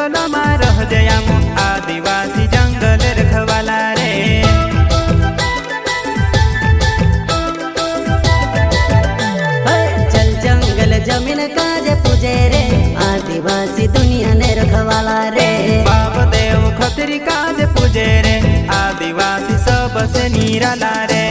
जंगल में रह जयाम आदिवासी जंगल रखवाला रे। चल जंगल जमीन काजे पूजे रे आदिवासी दुनिया ने रखवाला रे। बाप देव खतरी काज पूजे रे आदिवासी सबसे निराला रे।